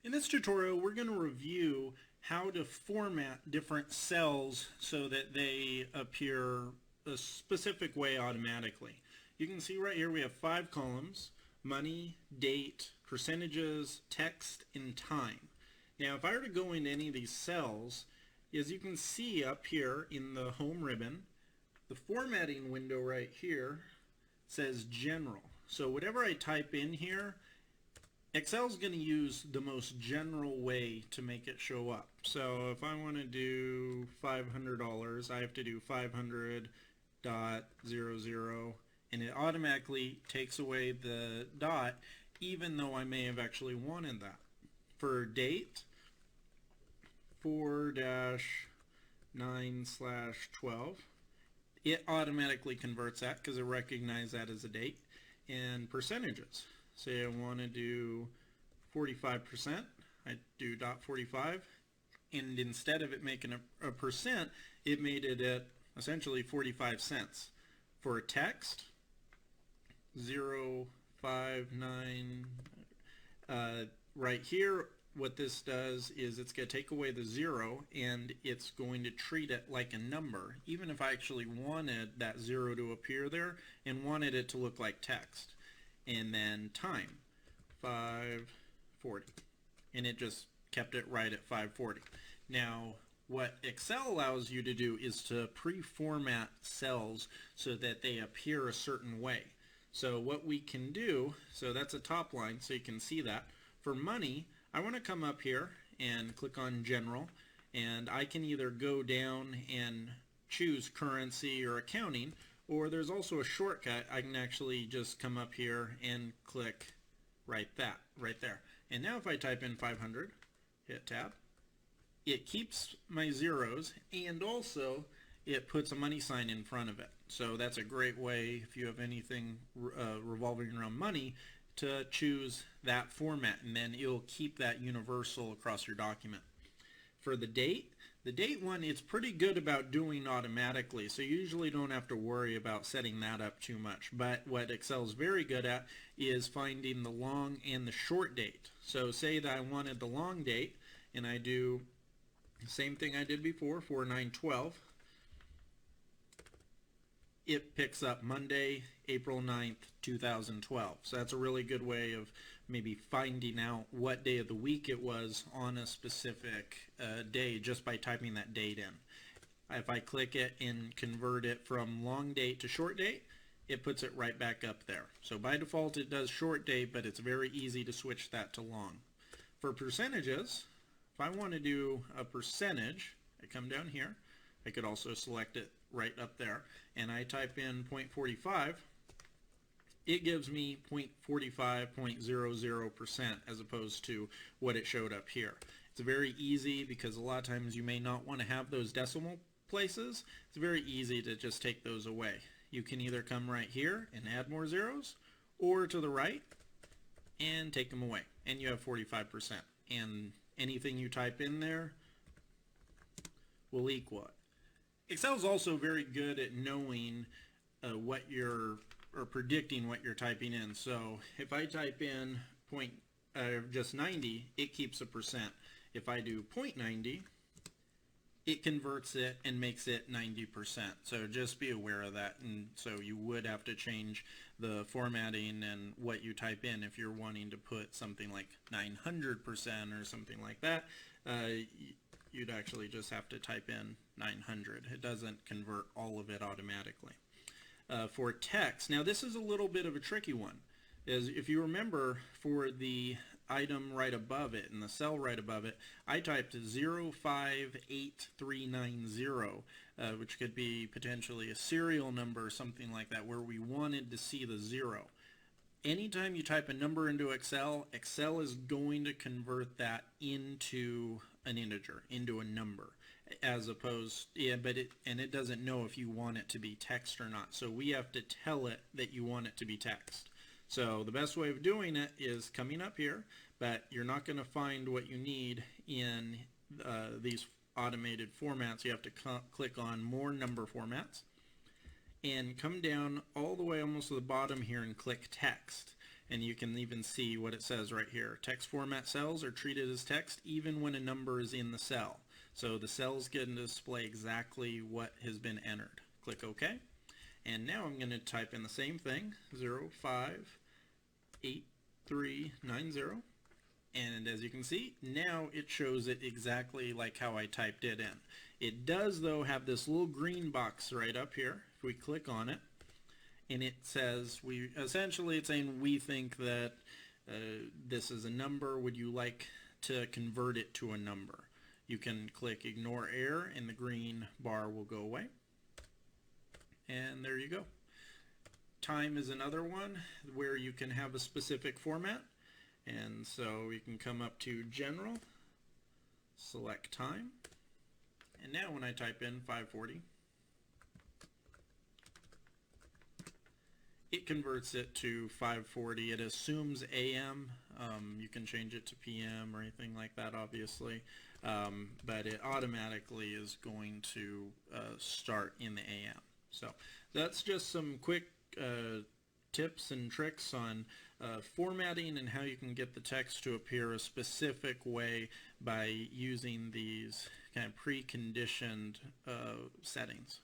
In this tutorial, we're going to review how to format different cells so that they appear a specific way automatically. You can see right here we have 5 columns: money, date, percentages, text, and time. Now if I were to go into any of these cells, as you can see up here in the home ribbon, the formatting window right here says general. So whatever I type in here, Excel's going to use the most general way to make it show up. So if I want to do $500, I have to do 500.00, and it automatically takes away the dot, even though I may have actually wanted that. For date, 4-9/12, it automatically converts that because it recognizes that as a date. And percentages, say I want to do 45%, I do .45, and instead of it making a percent, it made it at essentially 45 cents. For text, 059, right here, what this does is it's going to take away the 0 and it's going to treat it like a number, even if I actually wanted that 0 to appear there and wanted it to look like text. And then time, 540, and it just kept it right at 540. Now what Excel allows you to do is to pre-format cells so that they appear a certain way. So what we can do, so that's a top line, so you can see that. For money, I want to come up here and click on General, and I can either go down and choose Currency or Accounting, or there's also a shortcut. I can actually just come up here and click right there. And now if I type in 500, hit Tab, it keeps my zeros, and also it puts a money sign in front of it. So that's a great way, if you have anything revolving around money, to choose that format, and then it'll keep that universal across your document. For the date one, it's pretty good about doing automatically, so you usually don't have to worry about setting that up too much. But what Excel is very good at is finding the long and the short date. So say that I wanted the long date, and I do the same thing I did before, 4/9/12. It picks up Monday, April 9th, 2012. So that's a really good way of maybe finding out what day of the week it was on a specific day just by typing that date in. If I click it and convert it from long date to short date, it puts it right back up there. So by default it does short date, but it's very easy to switch that to long. For percentages, if I want to do a percentage, I come down here. I could also select it right up there, and I type in 0.45, it gives me 0.4500% as opposed to what it showed up here. It's very easy because a lot of times you may not want to have those decimal places. It's very easy to just take those away. You can either come right here and add more zeros, or to the right and take them away, and you have 45%, and anything you type in there will equal it. Excel is also very good at knowing or predicting what you're typing in. So if I type in just 90, it keeps a percent. If I do 0.90, it converts it and makes it 90%. So just be aware of that. And so you would have to change the formatting and what you type in if you're wanting to put something like 900% or something like that. You'd actually just have to type in 900. It doesn't convert all of it automatically. For text, now this is a little bit of a tricky one. If you remember, for the item right above it, in the cell right above it, I typed 058390, which could be potentially a serial number or something like that, where we wanted to see the 0. Anytime you type a number into Excel, Excel is going to convert that into an integer, into a number, as opposed, and it doesn't know if you want it to be text or not. So we have to tell it that you want it to be text. So the best way of doing it is coming up here, but you're not going to find what you need in these automated formats. You have to click on More Number Formats, and come down all the way almost to the bottom here and click Text. And you can even see what it says right here. Text format cells are treated as text even when a number is in the cell. So the cell's going to display exactly what has been entered. Click OK. And now I'm going to type in the same thing, 058390. And as you can see, now it shows it exactly like how I typed it in. It does, though, have this little green box right up here. If we click on it, and it says, essentially it's saying we think that this is a number. Would you like to convert it to a number? You can click ignore error and the green bar will go away. And there you go. Time is another one where you can have a specific format. And so we can come up to General, select Time, and now when I type in 540, it converts it to 540. It assumes AM. You can change it to PM or anything like that, obviously, but it automatically is going to start in the AM. So that's just some quick tips and tricks on formatting and how you can get the text to appear a specific way by using these kind of preconditioned settings.